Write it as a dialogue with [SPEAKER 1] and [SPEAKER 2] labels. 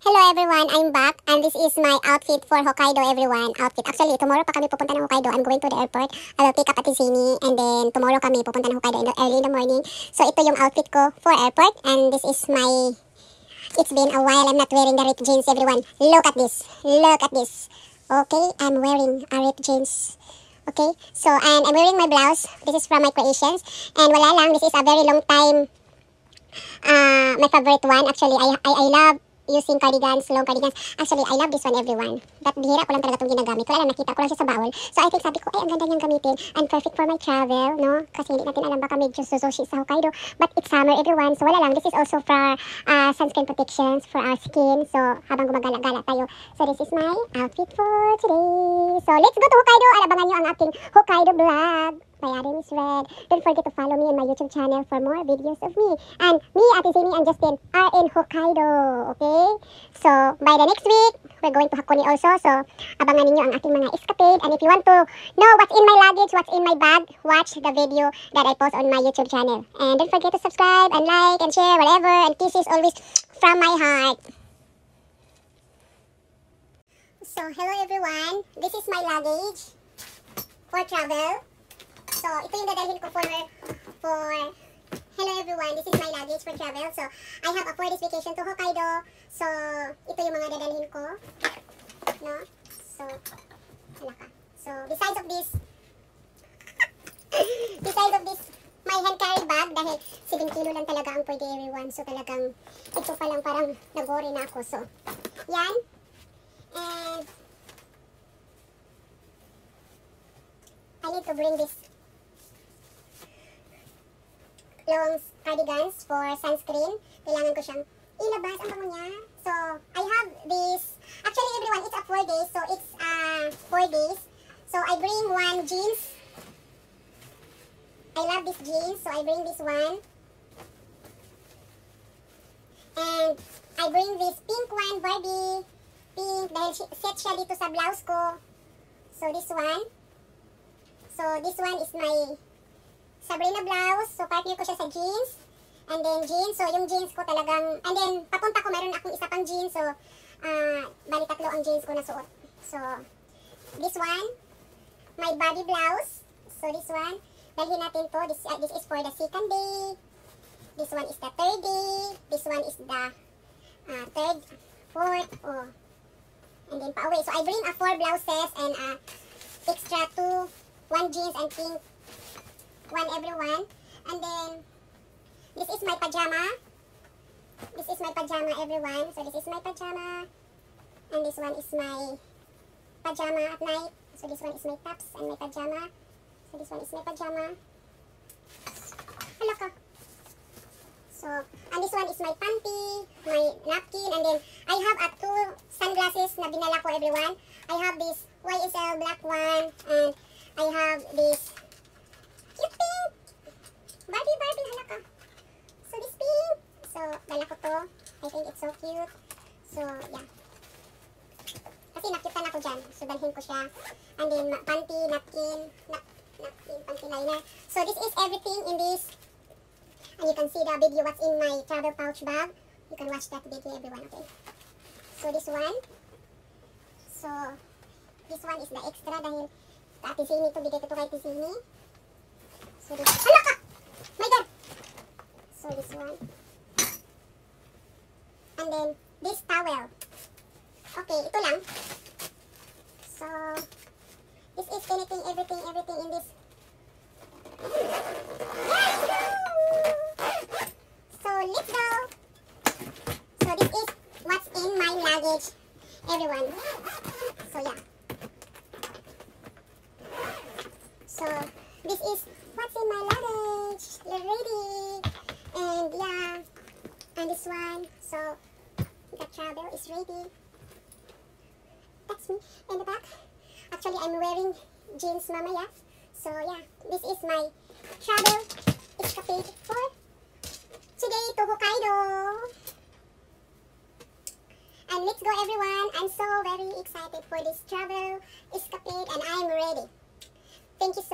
[SPEAKER 1] Hello everyone, I'm back and this is my outfit for Hokkaido everyone. Actually, tomorrow pa kami pupunta ng Hokkaido. I'm going to the airport. I will pick up at Tizini and then tomorrow kami pupunta ng Hokkaido early in the morning. So ito yung outfit ko for airport and this is my... It's been a while I'm not wearing the ripped jeans everyone. Look at this. Look at this. Okay, I'm wearing a ripped jeans. Okay, so and I'm wearing my blouse. This is from my creations. And wala lang, this is a very long time my favorite one. Actually, I love using cardigans, long cardigans. Actually, I love this one, everyone. But bihira ko lang talaga itong ginagamit. Wala lang, nakita ko lang siya sa bawal. So, I think sabi ko, ay, ang ganda niyang gamitin. And perfect for my travel, no? Kasi hindi natin alam baka medyo susushi sa Hokkaido. But it's summer, everyone. So, wala lang. This is also for sunscreen protections for our skin. So, habang gumagala-gala tayo. So, this is my outfit for today. So, let's go to Hokkaido. Abangan niyo ang ating Hokkaido vlog. My name is Red. Don't forget to follow me on my YouTube channel for more videos of me. And me, Ate Simi, and Justin are in Hokkaido. Okay? So, by the next week, we're going to Hakone also. So, abangan niyo ang ating mga escapade. And if you want to know what's in my luggage, what's in my bag, watch the video that I post on my YouTube channel. And don't forget to subscribe and like and share whatever. And kisses always from my heart. So, hello everyone. This is my luggage for travel. So, ito yung dadalhin ko for hello everyone, this is my luggage for travel. So, I have a 4 days vacation to Hokkaido. So, ito yung mga dadalhin ko. No? So, hala ka. So, besides of this, my hand carry bag, dahil 7 kilo lang talaga ang pwede everyone. So, talagang, ito pa lang parang nag-worry na ako. So, yan. And, I need to bring this long cardigans for sunscreen. Kailangan ko siyang ilabas. Ang bango niya. So, I have this. Actually, everyone, it's a 4 days. So, it's 4 days. So, I bring one jeans. I love this jeans. So, I bring this one. And, I bring this pink one, Barbie. Pink. Dahil set siya dito sa blouse ko. So, this one. So, this one is my Sabrina blouse. So, partner ko siya sa jeans. And then, jeans. So, yung jeans ko talagang... And then, papunta ko, meron akong isa pang jeans. So, bali tatlo ang jeans ko na suot. So, this one. My body blouse. So, this one. Dalhin natin to. This is for the second day. This one is the third day. This one is the third, fourth. Oh. And then, pa-away. So, I bring 4 blouses and extra 2. 1 jeans and pink. 1 everyone. And then, this is my pajama. This is my pajama everyone. So, this is my pajama. And this one is my pajama at night. So, this one is my tops and my pajama. So, this one is my pajama. Hala ka. So, and this one is my panty, my napkin. And then, I have 2 sunglasses na binala ko everyone. I have this YSL black one. And I have this cute pink. Barbie, hala ka. So, this pink. So, dala ko to. I think it's so cute. So, yeah. Kasi nakitan ako dyan. So, dalhin ko siya. And then, panty, napkin, panty liner. So, this is everything in this. And you can see the video what's in my travel pouch bag. You can watch that video, everyone, okay? So, this one. So, this one is the extra dahil Ate Sini to, bigay ko to kay Ate Sini. So, this... Hala ka! My God! So, this one. And then, this towel. Okay, ito lang. So, this is everything in this. Let's go! So, let's go! So, this is what's in my luggage, everyone. So, yeah. So, this is what's in my luggage. Ready. And yeah. And this one. So, the travel is ready. That's me in the back. Actually, I'm wearing jeans mamaya. So, yeah. This is my travel escapade for today to Hokkaido. And let's go everyone. I'm so very excited for this travel escapade and I'm ready. Thank you so